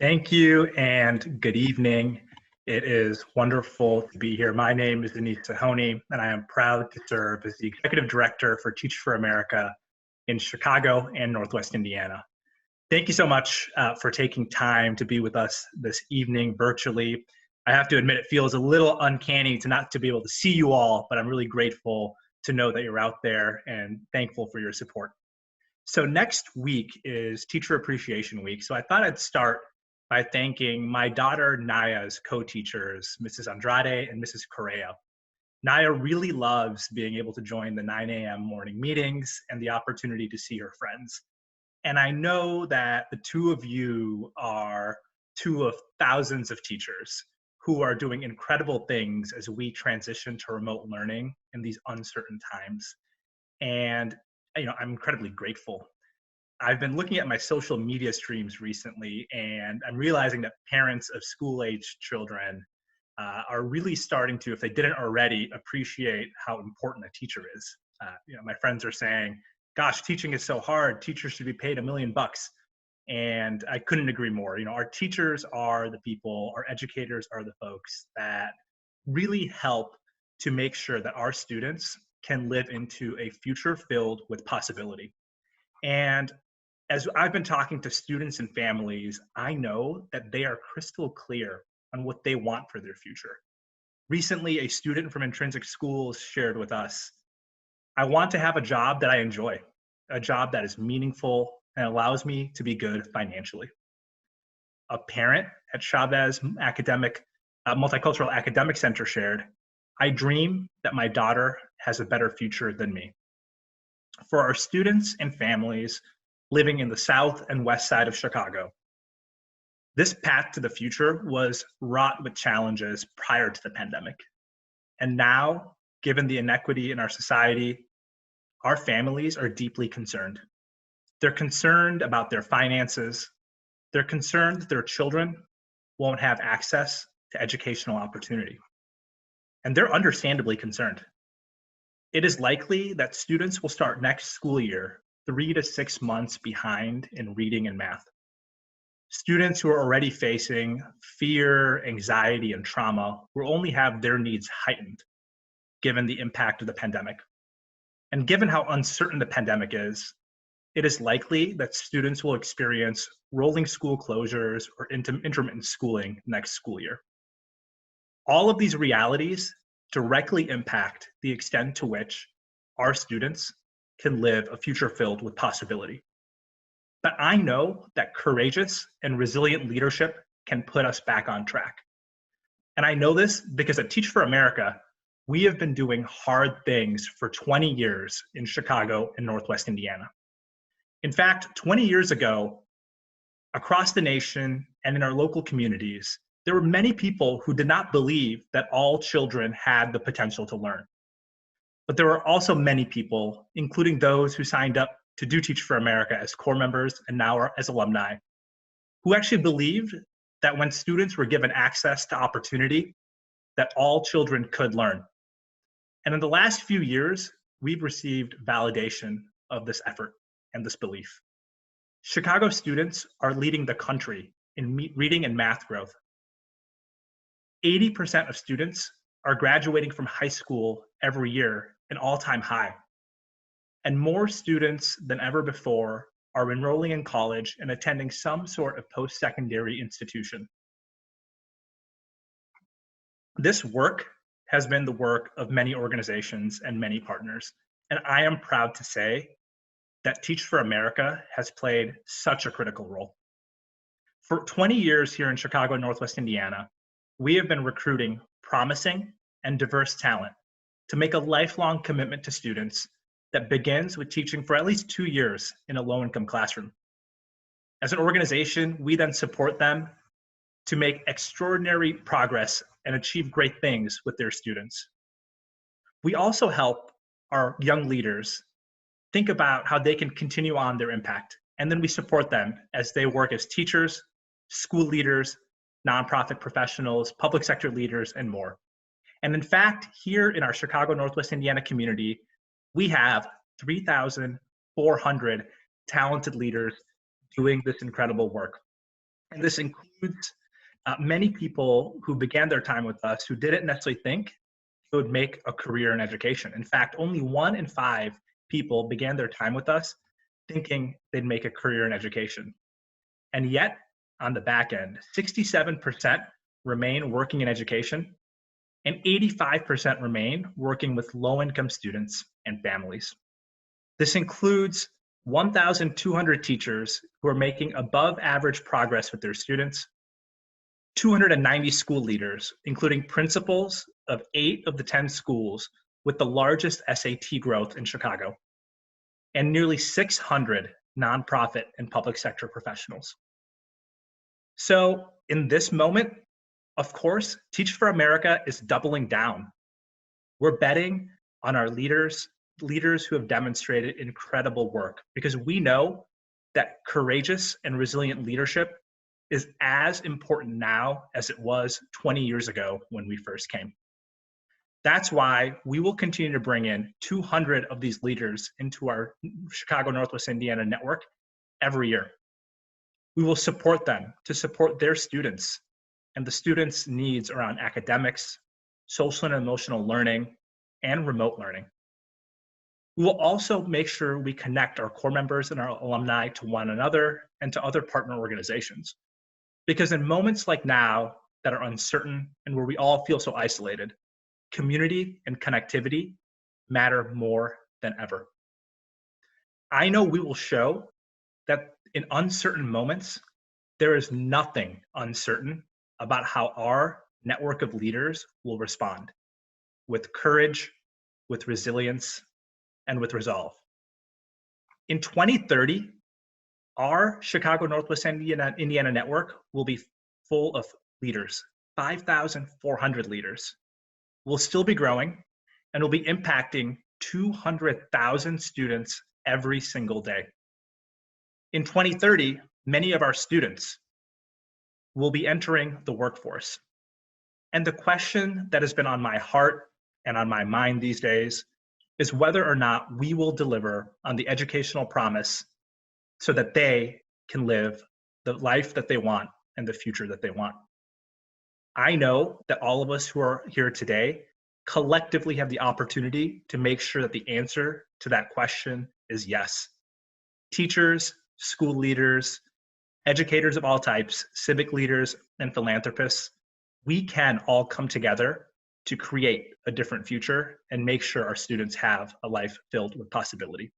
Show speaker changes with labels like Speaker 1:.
Speaker 1: Thank you and good evening. It is wonderful to be here. My name is Aneesh Sohoni, and I am proud to serve as the Executive Director for Teach for America in Chicago and Northwest Indiana. Thank you so much for taking time to be with us this evening virtually. I have to admit, it feels a little uncanny to not to be able to see you all, but I'm really grateful to know that you're out there and thankful for your support. So next week is Teacher Appreciation Week. So I thought I'd start by thanking my daughter Naya's co-teachers, Mrs. Andrade and Mrs. Correa. Naya really loves being able to join the 9 a.m. morning meetings and the opportunity to see her friends. And I know that the two of you are two of thousands of teachers who are doing incredible things as we transition to remote learning in these uncertain times. And I'm incredibly grateful. I've been looking at my social media streams recently, and I'm realizing that parents of school-age children are really starting to, if they didn't already, appreciate how important a teacher is. My friends are saying, gosh, teaching is so hard. Teachers should be paid $1 million. And I couldn't agree more. Our teachers are the people, our educators are the folks that really help to make sure that our students can live into a future filled with possibility. And as I've been talking to students and families, I know that they are crystal clear on what they want for their future. Recently, a student from Intrinsic Schools shared with us, I want to have a job that I enjoy, a job that is meaningful and allows me to be good financially. A parent at Chavez Multicultural Academic Center shared, I dream that my daughter has a better future than me. For our students and families living in the south and west side of Chicago, this path to the future was wrought with challenges prior to the pandemic. And now, given the inequity in our society, our families are deeply concerned. They're concerned about their finances. They're concerned that their children won't have access to educational opportunity. And they're understandably concerned. It is likely that students will start next school year 3 to 6 months behind in reading and math. Students who are already facing fear, anxiety, and trauma will only have their needs heightened given the impact of the pandemic. And given how uncertain the pandemic is, it is likely that students will experience rolling school closures or intermittent schooling next school year. All of these realities directly impact the extent to which our students can live a future filled with possibility. But I know that courageous and resilient leadership can put us back on track. And I know this because at Teach for America, we have been doing hard things for 20 years in Chicago and Northwest Indiana. In fact, 20 years ago, across the nation and in our local communities, there were many people who did not believe that all children had the potential to learn. But there were also many people, including those who signed up to do Teach for America as core members and now are as alumni, who actually believed that when students were given access to opportunity, that all children could learn. And in the last few years, we've received validation of this effort and this belief. Chicago students are leading the country in reading and math growth. 80% of students are graduating from high school every year, an all-time high. And more students than ever before are enrolling in college and attending some sort of post-secondary institution. This work has been the work of many organizations and many partners. And I am proud to say that Teach for America has played such a critical role. For 20 years here in Chicago and Northwest Indiana, we have been recruiting promising and diverse talent to make a lifelong commitment to students that begins with teaching for at least 2 years in a low-income classroom. As an organization, we then support them to make extraordinary progress and achieve great things with their students. We also help our young leaders think about how they can continue on their impact, and then we support them as they work as teachers, school leaders, nonprofit professionals, public sector leaders, and more. And in fact, here in our Chicago, Northwest Indiana community, we have 3,400 talented leaders doing this incredible work. And this includes many people who began their time with us who didn't necessarily think they would make a career in education. In fact, only 1 in 5 people began their time with us thinking they'd make a career in education. And yet, on the back end, 67% remain working in education, and 85% remain working with low-income students and families. This includes 1,200 teachers who are making above average progress with their students, 290 school leaders, including principals of 8 of the 10 schools with the largest SAT growth in Chicago, and nearly 600 nonprofit and public sector professionals. So in this moment, of course, Teach for America is doubling down. We're betting on our leaders who have demonstrated incredible work, because we know that courageous and resilient leadership is as important now as it was 20 years ago when we first came. That's why we will continue to bring in 200 of these leaders into our Chicago Northwest Indiana network every year. We will support them to support their students and the students' needs around academics, social and emotional learning, and remote learning. We will also make sure we connect our core members and our alumni to one another and to other partner organizations. Because in moments like now that are uncertain and where we all feel so isolated, community and connectivity matter more than ever. I know we will show that in uncertain moments, there is nothing uncertain about how our network of leaders will respond with courage, with resilience, and with resolve. In 2030, our Chicago Northwest Indiana network will be full of leaders, 5,400 leaders. We'll still be growing, and we'll be impacting 200,000 students every single day. In 2030, many of our students will be entering the workforce. And the question that has been on my heart and on my mind these days is whether or not we will deliver on the educational promise so that they can live the life that they want and the future that they want. I know that all of us who are here today collectively have the opportunity to make sure that the answer to that question is yes. Teachers, school leaders, educators of all types, civic leaders, and philanthropists, we can all come together to create a different future and make sure our students have a life filled with possibility.